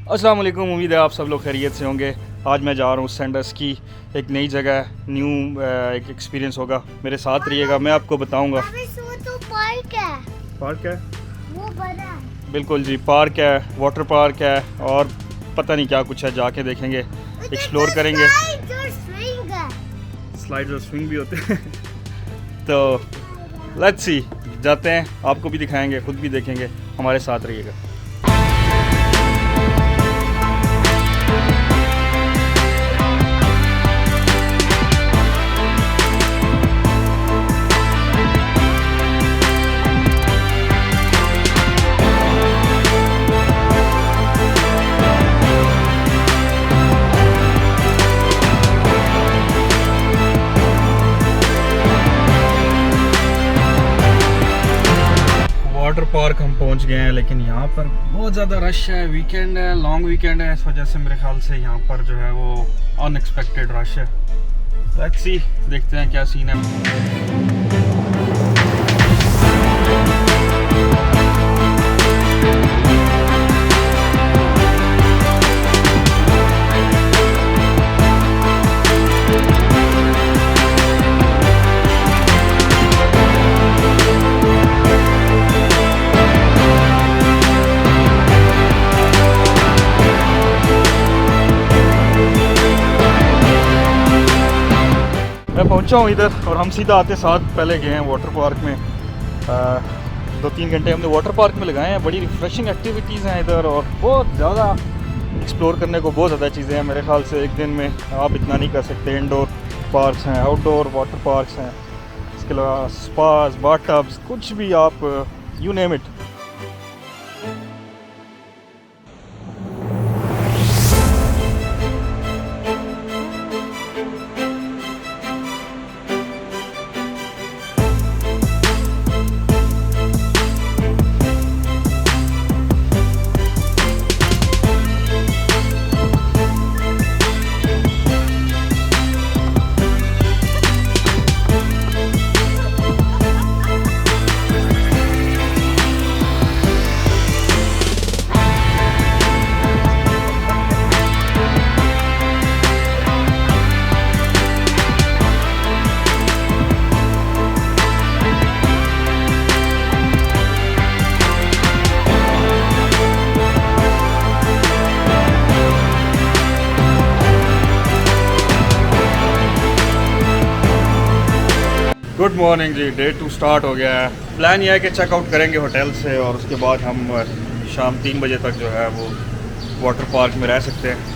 अस्सलाम वालेकुम, उम्मीद है आप सब लोग खैरियत से होंगे। आज मैं जा रहा हूँ सैंडस्की, एक नई जगह, न्यू एक एक्सपीरियंस होगा। मेरे साथ रहिएगा, मैं आपको बताऊँगा। तो पार्क है, पार्क है, वो बड़ा है। बिल्कुल जी, पार्क है, वाटर पार्क है और पता नहीं क्या कुछ है, जाके देखेंगे, एक्सप्लोर करेंगे। स्लाइड्स और स्विंग भी होते हैं तो लेट्स सी, जाते हैं, आपको भी दिखाएंगे, खुद भी देखेंगे, हमारे साथ रहिएगा। वाटर पार्क हम पहुंच गए हैं, लेकिन यहाँ पर बहुत ज़्यादा रश है। वीकेंड है, लॉन्ग वीकेंड है, इस वजह से मेरे ख्याल से यहाँ पर जो है वो अनएक्सपेक्टेड रश है। लेट्स सी, देखते हैं क्या सीन है। मैं पहुंचा हूँ इधर और हम सीधा आते साथ पहले गए हैं वाटर पार्क में। 2-3 घंटे हमने वाटर पार्क में लगाए हैं। बड़ी रिफ्रेशिंग एक्टिविटीज़ हैं इधर और बहुत ज़्यादा एक्सप्लोर करने को बहुत ज़्यादा चीज़ें हैं। मेरे ख्याल से एक दिन में आप इतना नहीं कर सकते। इंडोर पार्क्स हैं, आउटडोर वाटर पार्क्स हैं, इसके अलावा स्पास, बाथ टब्स, कुछ भी आप you name it. Good morning ji, day 2 start हो गया है। प्लान यह है कि चेकआउट करेंगे होटल से और उसके बाद हम शाम 3 बजे तक जो है वो वाटर पार्क में रह सकते हैं।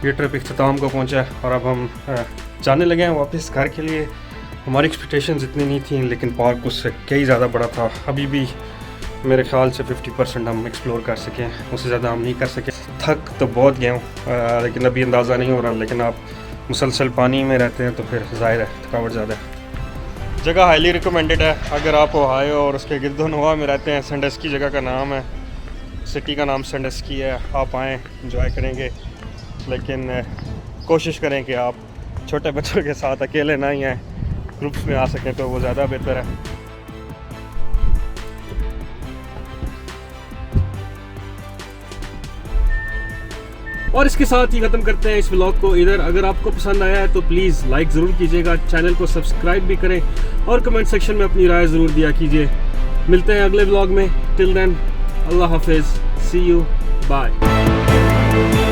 ये ट्रिप इख्तिताम को पहुंचा है और अब हम जाने लगे हैं वापस घर के लिए। हमारी एक्सपेक्टेशंस इतनी नहीं थी, लेकिन पार्क उससे कई ज़्यादा बड़ा था। अभी भी मेरे ख्याल से 50% हम एक्सप्लोर कर सके हैं, उससे ज़्यादा हम नहीं कर सके। थक तो बहुत गया हूँ, लेकिन अभी अंदाज़ा नहीं हो रहा। लेकिन आप मुसलसल पानी में रहते हैं तो फिर ज़ाहिर है थकावट ज़्यादा है। जगह हाईली रिकमेंडेड है अगर आप ओहायो और उसके गिरदोनवा में रहते हैं। सैंडस्की जगह का नाम है, सिटी का नाम सैंडस्की है। आप आएँ, इंजॉय करेंगे, लेकिन कोशिश करें कि आप छोटे बच्चों के साथ अकेले ना ही आएँ, ग्रुप्स में आ सकें तो वो ज़्यादा बेहतर है। और इसके साथ ही ख़त्म करते हैं इस व्लॉग को इधर। अगर आपको पसंद आया है तो प्लीज़ लाइक ज़रूर कीजिएगा, चैनल को सब्सक्राइब भी करें और कमेंट सेक्शन में अपनी राय ज़रूर दिया कीजिए। मिलते हैं अगले व्लॉग में। टिल देन, अल्लाह हाफिज़, सी यू, बाय।